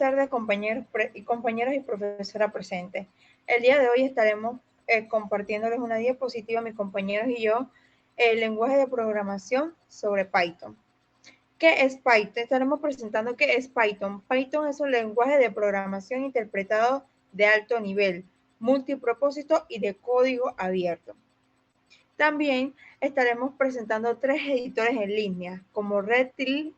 tardes, compañeros y compañeras y profesora presente. El día de hoy estaremos compartiéndoles una diapositiva, mis compañeros y yo, el lenguaje de programación sobre Python. ¿Qué es Python? Estaremos presentando qué es Python. Python es un lenguaje de programación interpretado de alto nivel, multipropósito y de código abierto. También estaremos presentando 3 editores en línea, como Reptil,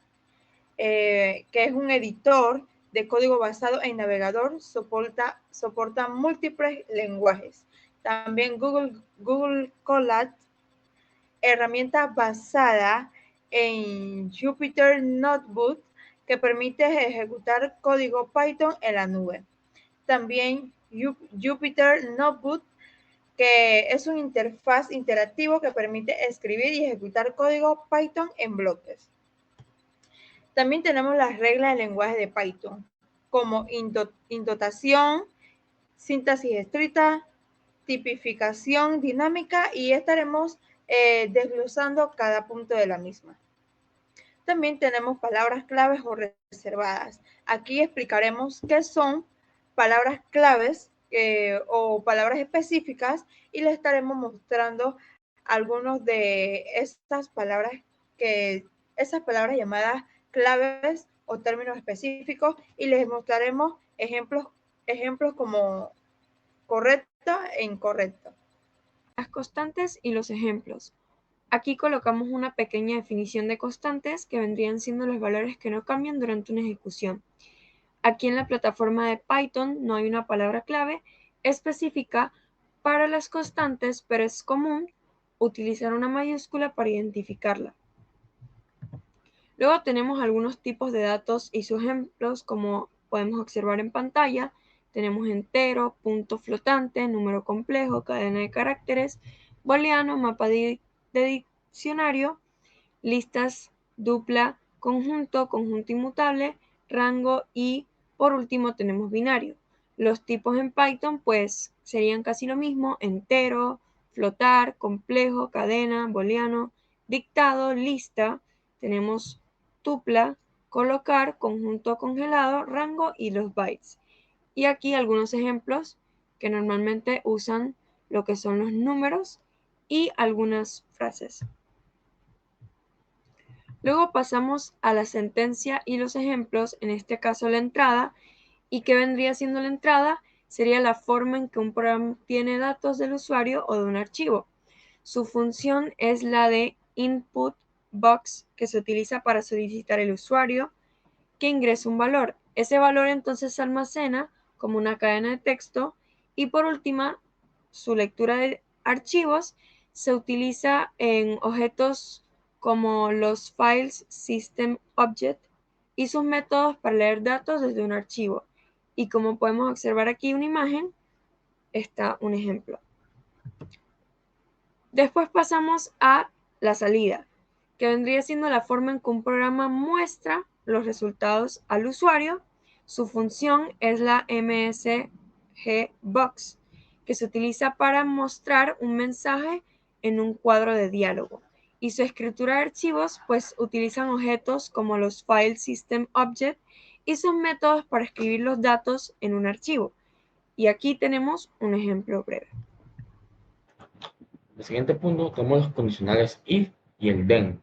que es un editor de código basado en navegador, soporta múltiples lenguajes. También Google Colab, herramienta basada en Jupyter Notebook, que permite ejecutar código Python en la nube. También Jupyter Notebook, que es una interfaz interactivo que permite escribir y ejecutar código Python en bloques. También tenemos las reglas del lenguaje de Python, como indotación, sintaxis estricta, tipificación dinámica, y estaremos desglosando cada punto de la misma. También tenemos palabras claves o reservadas. Aquí explicaremos qué son palabras claves o palabras específicas, y les estaremos mostrando algunos de esas palabras llamadas claves o términos específicos, y les mostraremos ejemplos como correcto e incorrecto. Las constantes y los ejemplos. Aquí colocamos una pequeña definición de constantes que vendrían siendo los valores que no cambian durante una ejecución. Aquí en la plataforma de Python no hay una palabra clave específica para las constantes, pero es común utilizar una mayúscula para identificarla. Luego tenemos algunos tipos de datos y sus ejemplos, como podemos observar en pantalla. Tenemos entero, punto flotante, número complejo, cadena de caracteres, booleano, mapa de diccionario, listas, dupla, conjunto, conjunto inmutable, rango y por último tenemos binario. Los tipos en Python pues serían casi lo mismo: entero, flotar, complejo, cadena, booleano, dictado, lista. Tenemos tupla, colocar, conjunto congelado, rango y los bytes. Y aquí algunos ejemplos que normalmente usan lo que son los números y algunas frases. Luego pasamos a la sentencia y los ejemplos, en este caso la entrada. ¿Y qué vendría siendo la entrada? Sería la forma en que un programa obtiene datos del usuario o de un archivo. Su función es la de input box, que se utiliza para solicitar al usuario que ingrese un valor. Ese valor entonces se almacena como una cadena de texto, y por último, su lectura de archivos se utiliza en objetos como los Files System Object y sus métodos para leer datos desde un archivo. Y como podemos observar aquí una imagen, está un ejemplo. Después pasamos a la salida, que vendría siendo la forma en que un programa muestra los resultados al usuario. Su función es la MSGBox, que se utiliza para mostrar un mensaje en un cuadro de diálogo. Y su escritura de archivos pues utilizan objetos como los File System Object y sus métodos para escribir los datos en un archivo. Y aquí tenemos un ejemplo breve. El siguiente punto tenemos los condicionales if y el then.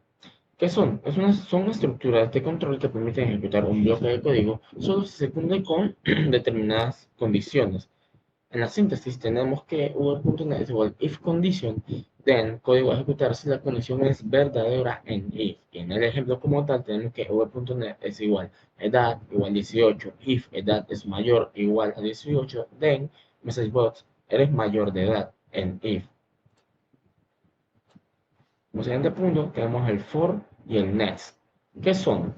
¿Qué son? Son estructuras de control que permiten ejecutar un bloque de código solo si se cumple con determinadas condiciones. En la síntesis tenemos que v.net es igual if condition, then código a ejecutar si la condición es verdadera en if. Y en el ejemplo como tal tenemos que v.net es igual edad igual 18, if edad es mayor o igual a 18, then messagebox eres mayor de edad en if. Como siguiente punto tenemos el for y el next. ¿Qué son?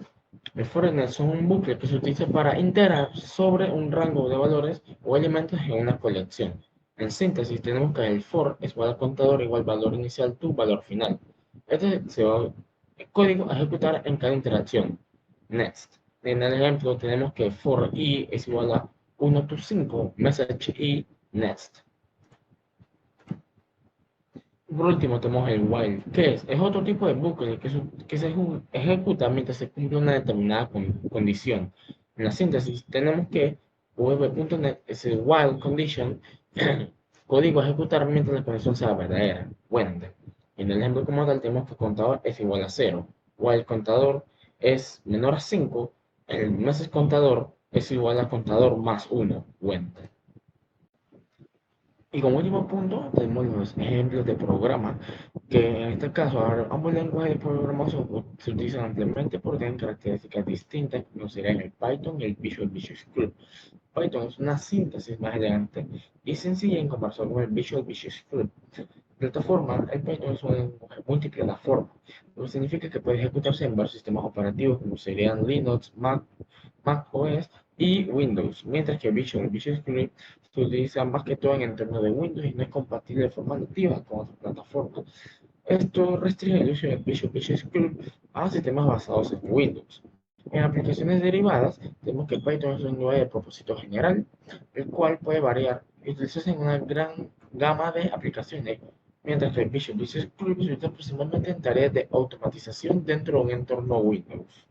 El for y el next son un bucle que se utiliza para iterar sobre un rango de valores o elementos en una colección. En síntesis tenemos que el for es igual al contador igual valor inicial tu valor final. Este se va el código a ejecutar en cada interacción. Next. En el ejemplo tenemos que for i es igual a 1 to 5 message i next. Por último tenemos el while. ¿Qué es? Es otro tipo de bucle que se ejecuta mientras se cumple una determinada condición. En la síntesis tenemos que web.net es el while condition, código a ejecutar mientras la condición sea verdadera, when. En el ejemplo como tal tenemos que contador es igual a 0, while contador es menor a 5, el message contador es igual a contador más 1, when. Y como último punto, tenemos los ejemplos de programa, que en este caso ambos lenguajes de programación se utilizan ampliamente porque tienen características distintas, como serían el Python y el Visual Script. Python es una síntesis más elegante y sencilla en comparación con el Visual Script. De esta forma, el Python es un lenguaje multiplataforma, lo que significa que puede ejecutarse en varios sistemas operativos como serían Linux, Mac OS y Windows, mientras que Visual Script se utiliza más que todo en entornos de Windows y no es compatible de forma nativa con otras plataformas. Esto restringe el uso del Visual Script a sistemas basados en Windows. En aplicaciones derivadas, tenemos que Python es un lenguaje de propósito general, el cual puede variar y utilizarse en una gran gama de aplicaciones, mientras que el Visual Script se utiliza principalmente en tareas de automatización dentro de un entorno Windows.